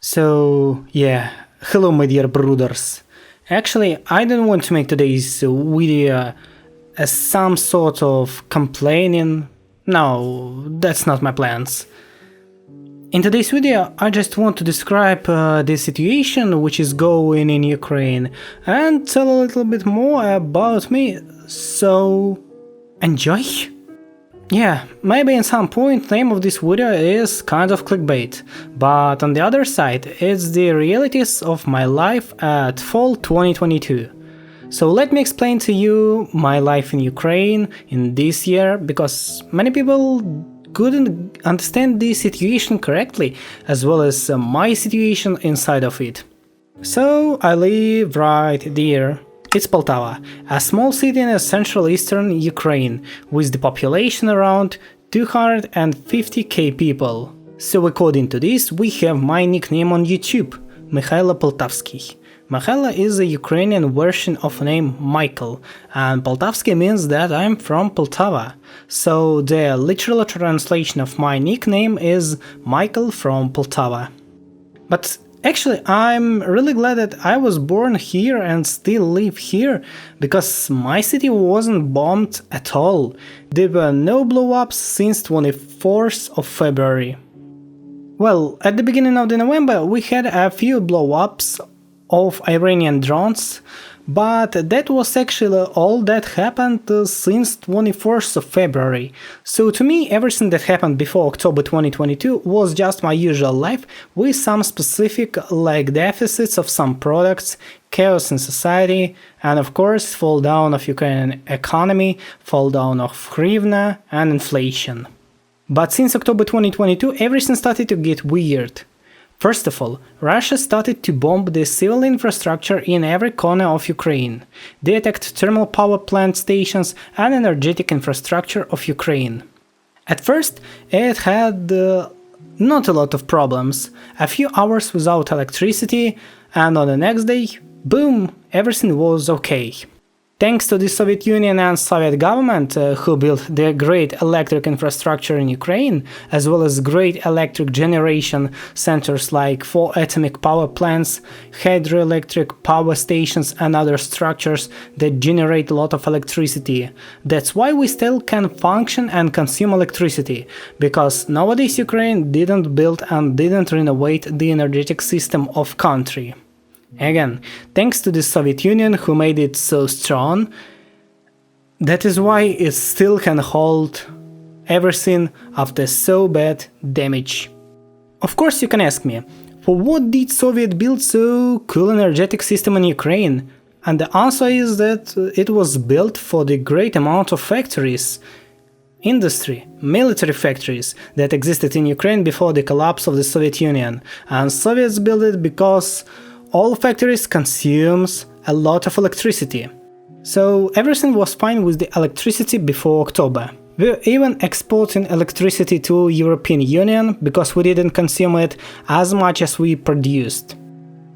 So, yeah, hello my dear brothers. Actually, I don't want to make today's video as some sort of complaining. No, that's not my plans. In today's video, I just want to describe the situation which is going in Ukraine and tell a little bit more about me, so enjoy! Yeah, maybe in some point name of this video is kind of clickbait, but on the other side, it's the realities of my life at fall 2022. So let me explain to you my life in Ukraine in this year, because many people couldn't understand the situation correctly, as well as my situation inside of it. So I live right there. It's Poltava, a small city in central eastern Ukraine, with the population around 250k people. So according to this, we have my nickname on YouTube, Mikhailo Poltavskiy. Mikhailo is a Ukrainian version of name Michael, and Poltavskiy means that I'm from Poltava. So the literal translation of my nickname is Michael from Poltava. But actually, I'm really glad that I was born here and still live here, because my city wasn't bombed at all. There were no blow-ups since 24th of February. Well, at the beginning of November we had a few blow-ups of Iranian drones, but that was actually all that happened since 24th of February. So to me, everything that happened before October 2022 was just my usual life, with some specific like deficits of some products, chaos in society, and of course fall down of Ukrainian economy, fall down of hryvnia and inflation. But since October 2022 everything started to get weird. First of all, Russia started to bomb the civil infrastructure in every corner of Ukraine. They attacked thermal power plant stations and energetic infrastructure of Ukraine. At first, it had not a lot of problems, a few hours without electricity, and on the next day, boom, everything was okay. Thanks to the Soviet Union and Soviet government, who built the great electric infrastructure in Ukraine, as well as great electric generation centers like 4 atomic power plants, hydroelectric power stations and other structures that generate a lot of electricity. That's why we still can function and consume electricity, because nowadays Ukraine didn't build and didn't renovate the energetic system of country. Again, thanks to the Soviet Union who made it so strong, that is why it still can hold everything after so bad damage. Of course you can ask me, for what did Soviet build so cool energetic system in Ukraine? And the answer is that it was built for the great amount of factories, industry, military factories that existed in Ukraine before the collapse of the Soviet Union, and Soviets built it because all factories consumes a lot of electricity. So everything was fine with the electricity before October. We were even exporting electricity to European Union because we didn't consume it as much as we produced.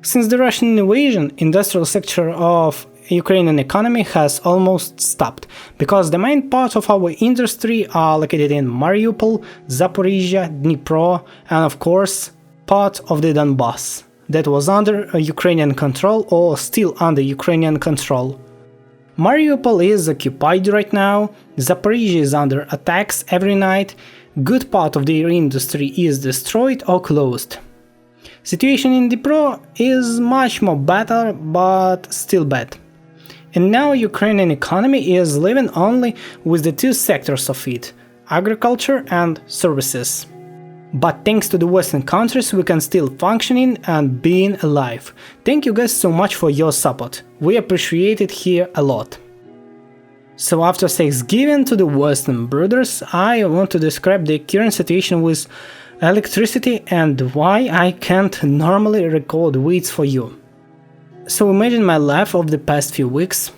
Since the Russian invasion, industrial sector of Ukrainian economy has almost stopped, because the main part of our industry are located in Mariupol, Zaporizhia, Dnipro, and of course part of the Donbass that was under Ukrainian control or still under Ukrainian control. Mariupol is occupied right now, Zaporizhia is under attacks every night, good part of their industry is destroyed or closed. Situation in Dnipro is much more better, but still bad. And now Ukrainian economy is living only with the two sectors of it, agriculture and services. But thanks to the Western countries we can still functioning and being alive. Thank you guys so much for your support, we appreciate it here a lot. So after Thanksgiving to the Western brothers, I want to describe the current situation with electricity and why I can't normally record videos for you. So imagine my life of the past few weeks.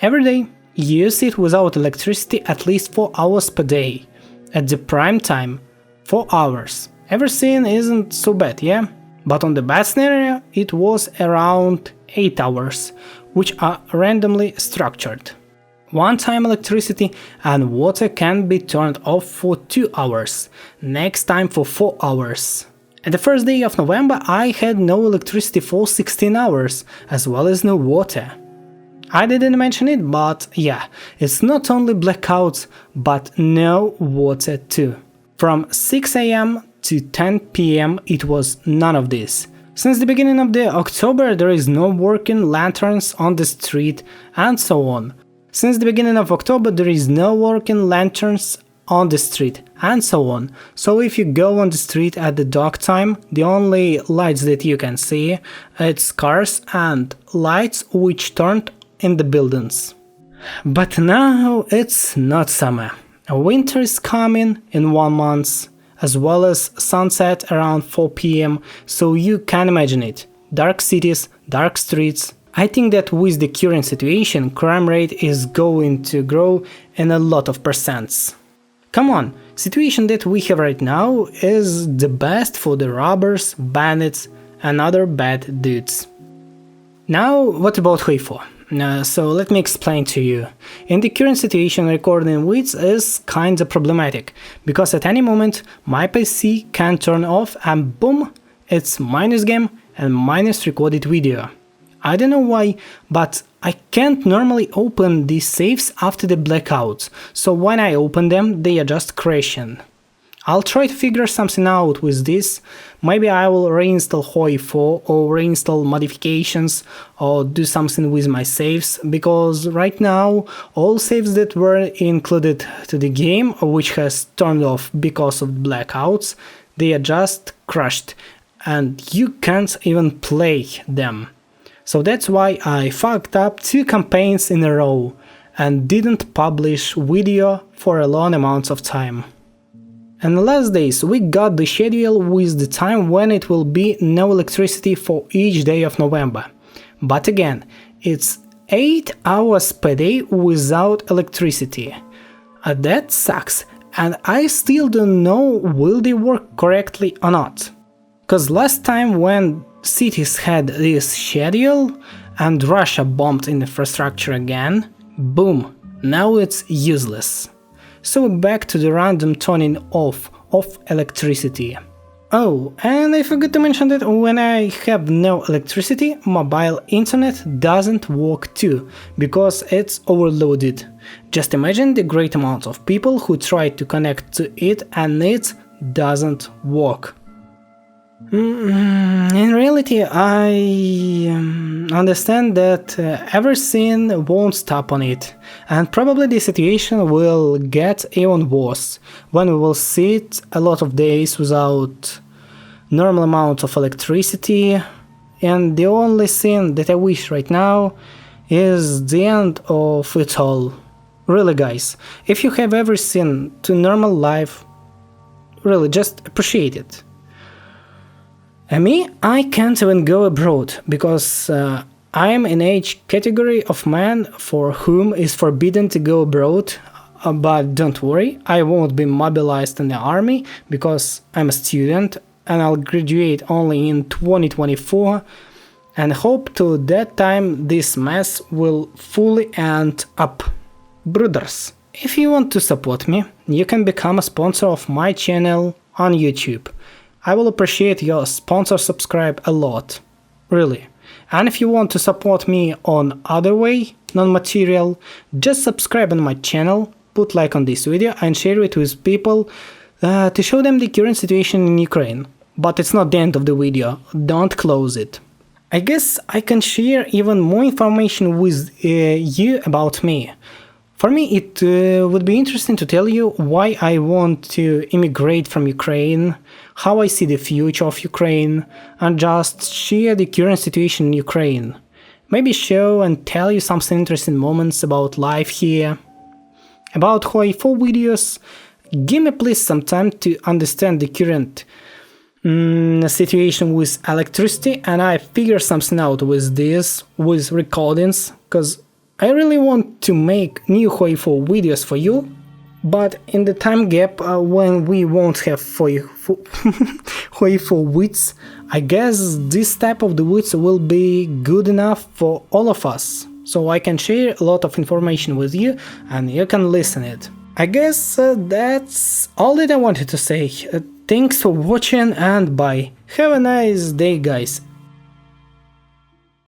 Every day you sit without electricity at least 4 hours per day. At the prime time, 4 hours. Everything isn't so bad, yeah? But on the bad scenario, it was around 8 hours, which are randomly structured. One-time electricity and water can be turned off for 2 hours, next time for 4 hours. At the first day of November I had no electricity for 16 hours, as well as no water. I didn't mention it, but yeah, it's not only blackouts, but no water too. From 6 AM to 10 PM it was none of this. Since the beginning of the October there is no working lanterns on the street and so on. Since the beginning of October there is no working lanterns on the street and so on. So if you go on the street at the dark time, the only lights that you can see it's cars and lights which turned in the buildings. But now it's not summer. Winter is coming in 1 month, as well as sunset around 4 PM, so you can imagine it. Dark cities, dark streets. I think that with the current situation, crime rate is going to grow in a lot of percents. Come on, situation that we have right now is the best for the robbers, bandits and other bad dudes. Now, what about Huifo? So let me explain to you. In the current situation, recording weeds is kinda problematic, because at any moment my PC can turn off and boom, it's minus game and minus recorded video. I don't know why, but I can't normally open these saves after the blackouts, so when I open them they are just crashing. I'll try to figure something out with this. Maybe I will reinstall Huifo or reinstall modifications or do something with my saves, because right now all saves that were included to the game, which has turned off because of blackouts, they are just crushed and you can't even play them. So that's why I fucked up 2 campaigns in a row and didn't publish video for a long amount of time. And the last days we got the schedule with the time when it will be no electricity for each day of November. But again, it's 8 hours per day without electricity. That sucks, and I still don't know will they work correctly or not. Cause last time when cities had this schedule and Russia bombed infrastructure again, boom, now it's useless. So back to the random turning off of electricity. Oh, and I forgot to mention that when I have no electricity, mobile internet doesn't work too, because it's overloaded. Just imagine the great amount of people who try to connect to it and it doesn't work. In reality, I understand that everything won't stop on it, and probably the situation will get even worse when we will sit a lot of days without normal amount of electricity, and the only thing that I wish right now is the end of it all. Really guys, if you have everything to normal life, really just appreciate it. And me, I can't even go abroad, because I am in age category of man for whom is forbidden to go abroad, but don't worry, I won't be mobilized in the army, because I'm a student and I'll graduate only in 2024, and hope to that time this mess will fully end up. Brothers, if you want to support me, you can become a sponsor of my channel on YouTube. I will appreciate your sponsor subscribe a lot, really. And if you want to support me on other way, non-material, just subscribe on my channel, put like on this video and share it with people to show them the current situation in Ukraine. But it's not the end of the video, don't close it. I guess I can share even more information with you about me. For me, it would be interesting to tell you why I want to immigrate from Ukraine, how I see the future of Ukraine, and just share the current situation in Ukraine. Maybe show and tell you some interesting moments about life here. About Huifo videos, give me please some time to understand the current situation with electricity, and I figure something out with this, with recordings, because I really want to make new Huifo videos for you, but in the time gap when we won't have Huifo widths, I guess this type of the widths will be good enough for all of us, so I can share a lot of information with you and you can listen it. I guess that's all that I wanted to say. Thanks for watching and bye. Have a nice day, guys.